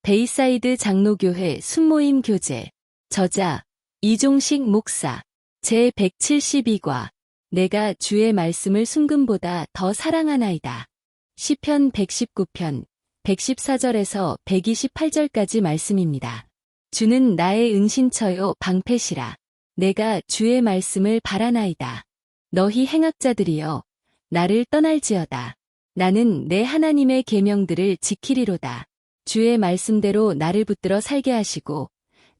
베이사이드 장로교회 순모임 교재. 저자 이종식 목사. 제172과. 내가 주의 말씀을 순금보다 더 사랑하나이다. 시편 119편 114절에서 128절까지 말씀입니다. 주는 나의 은신처요 방패시라. 내가 주의 말씀을 바라나이다. 너희 행악자들이여 나를 떠날지어다. 나는 내 하나님의 계명들을 지키리로다. 주의 말씀대로 나를 붙들어 살게 하시고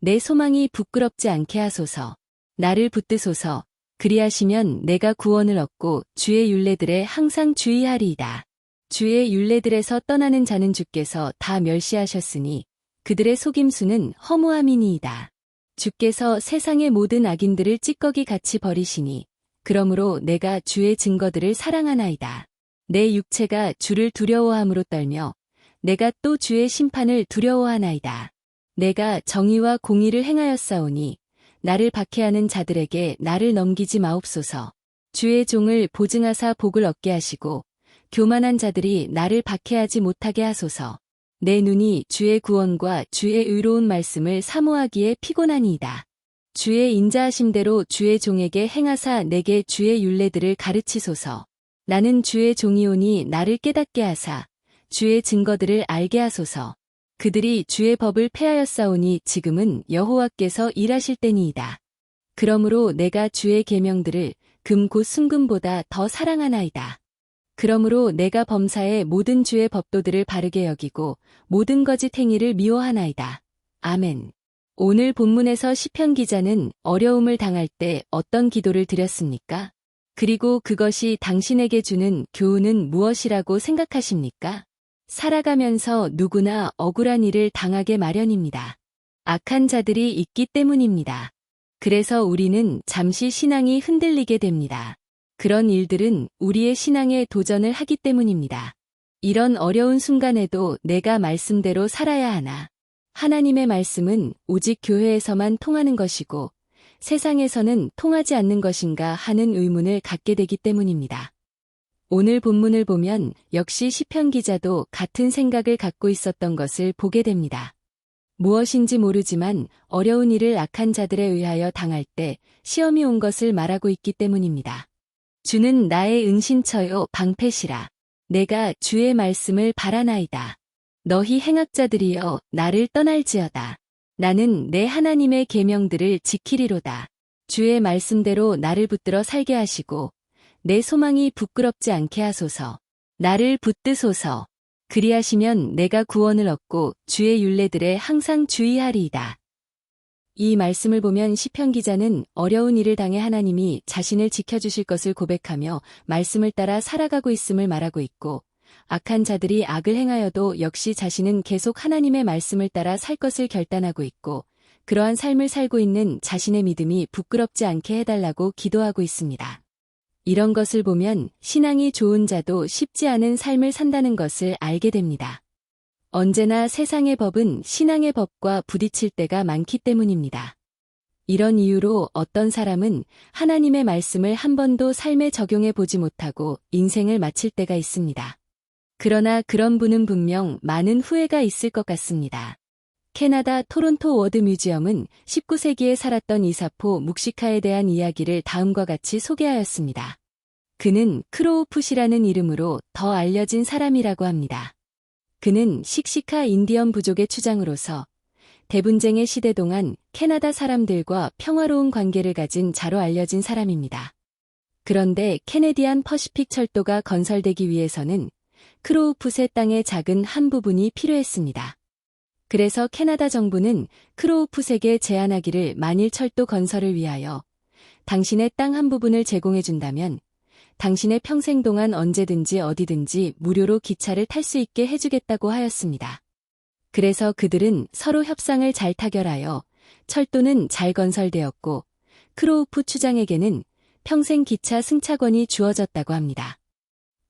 내 소망이 부끄럽지 않게 하소서. 나를 붙드소서. 그리하시면 내가 구원을 얻고 주의 율례들에 항상 주의하리이다. 주의 율례들에서 떠나는 자는 주께서 다 멸시하셨으니 그들의 속임수는 허무함이니이다. 주께서 세상의 모든 악인들을 찌꺼기 같이 버리시니 그러므로 내가 주의 증거들을 사랑하나이다. 내 육체가 주를 두려워함으로 떨며 내가 또 주의 심판을 두려워하나이다. 내가 정의와 공의를 행하였사오니 나를 박해하는 자들에게 나를 넘기지 마옵소서. 주의 종을 보증하사 복을 얻게 하시고 교만한 자들이 나를 박해하지 못하게 하소서. 내 눈이 주의 구원과 주의 의로운 말씀을 사모하기에 피곤하니이다. 주의 인자하심대로 주의 종에게 행하사 내게 주의 율례들을 가르치소서. 나는 주의 종이오니 나를 깨닫게 하사 주의 증거들을 알게 하소서. 그들이 주의 법을 폐하였사오니 지금은 여호와께서 일하실 때니이다. 그러므로 내가 주의 계명들을 금 곧 순금보다 더 사랑하나이다. 그러므로 내가 범사에 모든 주의 법도들을 바르게 여기고 모든 거짓 행위를 미워하나이다. 아멘. 오늘 본문에서 시편 기자는 어려움을 당할 때 어떤 기도를 드렸습니까? 그리고 그것이 당신에게 주는 교훈은 무엇이라고 생각하십니까? 살아가면서 누구나 억울한 일을 당하게 마련입니다. 악한 자들이 있기 때문입니다. 그래서 우리는 잠시 신앙이 흔들리게 됩니다. 그런 일들은 우리의 신앙에 도전을 하기 때문입니다. 이런 어려운 순간에도 내가 말씀대로 살아야 하나? 하나님의 말씀은 오직 교회에서만 통하는 것이고 세상에서는 통하지 않는 것인가 하는 의문을 갖게 되기 때문입니다. 오늘 본문을 보면 역시 시편 기자도 같은 생각을 갖고 있었던 것을 보게 됩니다. 무엇인지 모르지만 어려운 일을 악한 자들에 의하여 당할 때 시험이 온 것을 말하고 있기 때문입니다. 주는 나의 은신처요 방패시라. 내가 주의 말씀을 바라나이다. 너희 행악자들이여 나를 떠날지어다. 나는 내 하나님의 계명들을 지키리로다. 주의 말씀대로 나를 붙들어 살게 하시고 내 소망이 부끄럽지 않게 하소서. 나를 붙드소서. 그리하시면 내가 구원을 얻고 주의 율례들에 항상 주의하리이다. 이 말씀을 보면 시편 기자는 어려운 일을 당해 하나님이 자신을 지켜주실 것을 고백하며 말씀을 따라 살아가고 있음을 말하고 있고 악한 자들이 악을 행하여도 역시 자신은 계속 하나님의 말씀을 따라 살 것을 결단하고 있고 그러한 삶을 살고 있는 자신의 믿음이 부끄럽지 않게 해달라고 기도하고 있습니다. 이런 것을 보면 신앙이 좋은 자도 쉽지 않은 삶을 산다는 것을 알게 됩니다. 언제나 세상의 법은 신앙의 법과 부딪힐 때가 많기 때문입니다. 이런 이유로 어떤 사람은 하나님의 말씀을 한 번도 삶에 적용해 보지 못하고 인생을 마칠 때가 있습니다. 그러나 그런 분은 분명 많은 후회가 있을 것 같습니다. 캐나다 토론토 워드 뮤지엄은 19세기에 살았던 이사포 묵시카에 대한 이야기를 다음과 같이 소개하였습니다. 그는 크로우풋이라는 이름으로 더 알려진 사람이라고 합니다. 그는 씩시카 인디언 부족의 추장으로서 대분쟁의 시대 동안 캐나다 사람들과 평화로운 관계를 가진 자로 알려진 사람입니다. 그런데 캐네디안 퍼시픽 철도가 건설되기 위해서는 크로우풋의 땅의 작은 한 부분이 필요했습니다. 그래서 캐나다 정부는 크로우풋에게 제안하기를 만일 철도 건설을 위하여 당신의 땅 한 부분을 제공해준다면 당신의 평생 동안 언제든지 어디든지 무료로 기차를 탈 수 있게 해주겠다고 하였습니다. 그래서 그들은 서로 협상을 잘 타결하여 철도는 잘 건설되었고 크로우풋 추장에게는 평생 기차 승차권이 주어졌다고 합니다.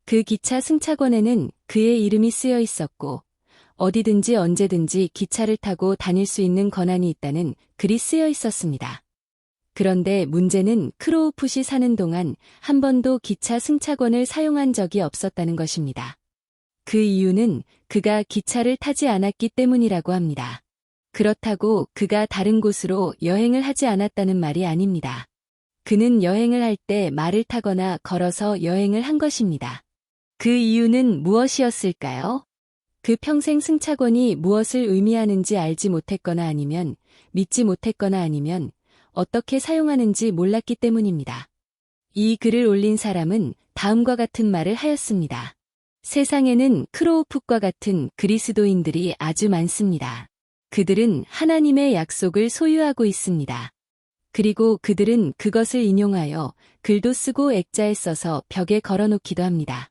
그 기차 승차권에는 그의 이름이 쓰여 있었고 어디든지 언제든지 기차를 타고 다닐 수 있는 권한이 있다는 글이 쓰여 있었습니다. 그런데 문제는 크로우풋이 사는 동안 한 번도 기차 승차권을 사용한 적이 없었다는 것입니다. 그 이유는 그가 기차를 타지 않았기 때문이라고 합니다. 그렇다고 그가 다른 곳으로 여행을 하지 않았다는 말이 아닙니다. 그는 여행을 할 때 말을 타거나 걸어서 여행을 한 것입니다. 그 이유는 무엇이었을까요? 그 평생 승차권이 무엇을 의미하는지 알지 못했거나 아니면 믿지 못했거나 아니면 어떻게 사용하는지 몰랐기 때문입니다. 이 글을 올린 사람은 다음과 같은 말을 하였습니다. 세상에는 크로우풋과 같은 그리스도인들이 아주 많습니다. 그들은 하나님의 약속을 소유하고 있습니다. 그리고 그들은 그것을 인용하여 글도 쓰고 액자에 써서 벽에 걸어놓기도 합니다.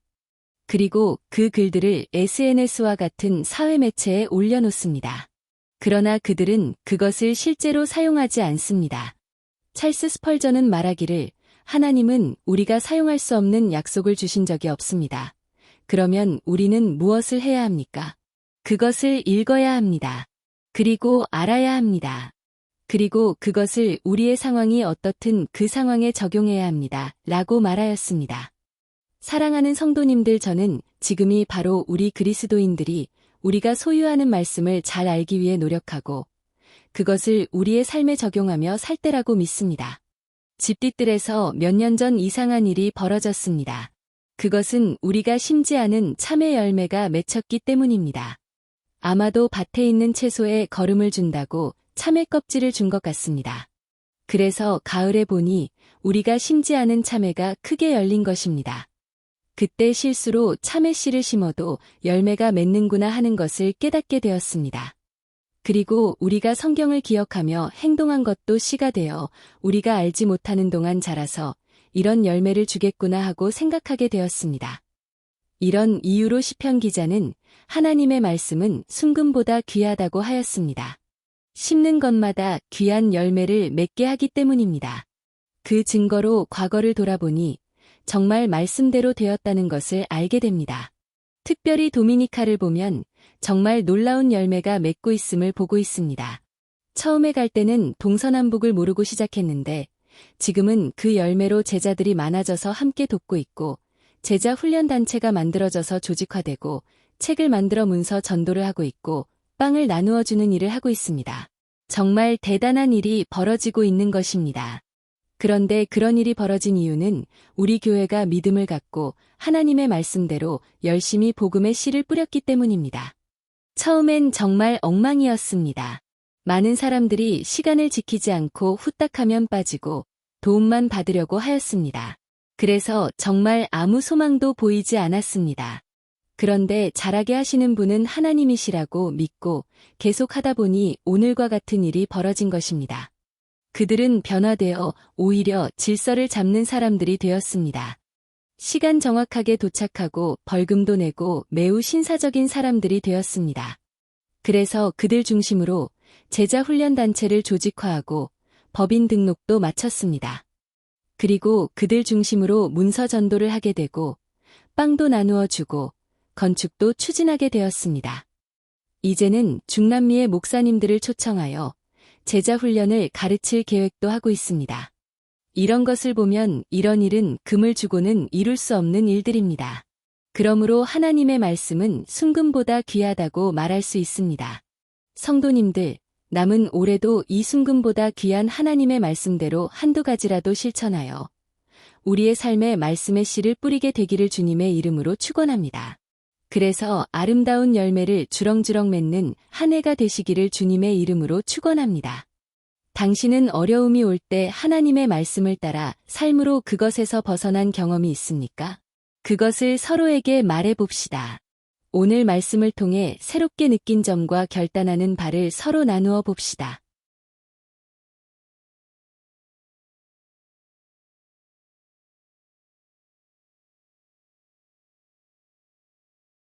그리고 그 글들을 SNS와 같은 사회 매체에 올려놓습니다. 그러나 그들은 그것을 실제로 사용하지 않습니다. 찰스 스펄전은 말하기를 하나님은 우리가 사용할 수 없는 약속을 주신 적이 없습니다. 그러면 우리는 무엇을 해야 합니까? 그것을 읽어야 합니다. 그리고 알아야 합니다. 그리고 그것을 우리의 상황이 어떻든 그 상황에 적용해야 합니다. 라고 말하였습니다. 사랑하는 성도님들, 저는 지금이 바로 우리 그리스도인들이 우리가 소유하는 말씀을 잘 알기 위해 노력하고 그것을 우리의 삶에 적용하며 살 때라고 믿습니다. 집 뒤뜰에서 몇 년 전 이상한 일이 벌어졌습니다. 그것은 우리가 심지 않은 참외 열매가 맺혔기 때문입니다. 아마도 밭에 있는 채소에 거름을 준다고 참외 껍질을 준 것 같습니다. 그래서 가을에 보니 우리가 심지 않은 참외가 크게 열린 것입니다. 그때 실수로 참외 씨를 심어도 열매가 맺는구나 하는 것을 깨닫게 되었습니다. 그리고 우리가 성경을 기억하며 행동한 것도 씨가 되어 우리가 알지 못하는 동안 자라서 이런 열매를 주겠구나 하고 생각하게 되었습니다. 이런 이유로 시편 기자는 하나님의 말씀은 순금보다 귀하다고 하였습니다. 심는 것마다 귀한 열매를 맺게 하기 때문입니다. 그 증거로 과거를 돌아보니 정말 말씀대로 되었다는 것을 알게 됩니다. 특별히 도미니카를 보면 정말 놀라운 열매가 맺고 있음을 보고 있습니다. 처음에 갈 때는 동서남북을 모르고 시작했는데 지금은 그 열매로 제자들이 많아져서 함께 돕고 있고 제자 훈련단체가 만들어져서 조직화되고 책을 만들어 문서 전도를 하고 있고 빵을 나누어 주는 일을 하고 있습니다. 정말 대단한 일이 벌어지고 있는 것입니다. 그런데 그런 일이 벌어진 이유는 우리 교회가 믿음을 갖고 하나님의 말씀대로 열심히 복음의 씨를 뿌렸기 때문입니다. 처음엔 정말 엉망이었습니다. 많은 사람들이 시간을 지키지 않고 후딱하면 빠지고 도움만 받으려고 하였습니다. 그래서 정말 아무 소망도 보이지 않았습니다. 그런데 잘하게 하시는 분은 하나님이시라고 믿고 계속 하다 보니 오늘과 같은 일이 벌어진 것입니다. 그들은 변화되어 오히려 질서를 잡는 사람들이 되었습니다. 시간 정확하게 도착하고 벌금도 내고 매우 신사적인 사람들이 되었습니다. 그래서 그들 중심으로 제자 훈련단체를 조직화하고 법인 등록도 마쳤습니다. 그리고 그들 중심으로 문서 전도를 하게 되고 빵도 나누어 주고 건축도 추진하게 되었습니다. 이제는 중남미의 목사님들을 초청하여 제자 훈련을 가르칠 계획도 하고 있습니다. 이런 것을 보면 이런 일은 금을 주고는 이룰 수 없는 일들입니다. 그러므로 하나님의 말씀은 순금보다 귀하다고 말할 수 있습니다. 성도님들, 남은 올해도 이 순금보다 귀한 하나님의 말씀대로 한두 가지라도 실천하여 우리의 삶에 말씀의 씨를 뿌리게 되기를 주님의 이름으로 축원합니다. 그래서 아름다운 열매를 주렁주렁 맺는 한 해가 되시기를 주님의 이름으로 축원합니다. 당신은 어려움이 올 때 하나님의 말씀을 따라 삶으로 그것에서 벗어난 경험이 있습니까? 그것을 서로에게 말해봅시다. 오늘 말씀을 통해 새롭게 느낀 점과 결단하는 바를 서로 나누어 봅시다.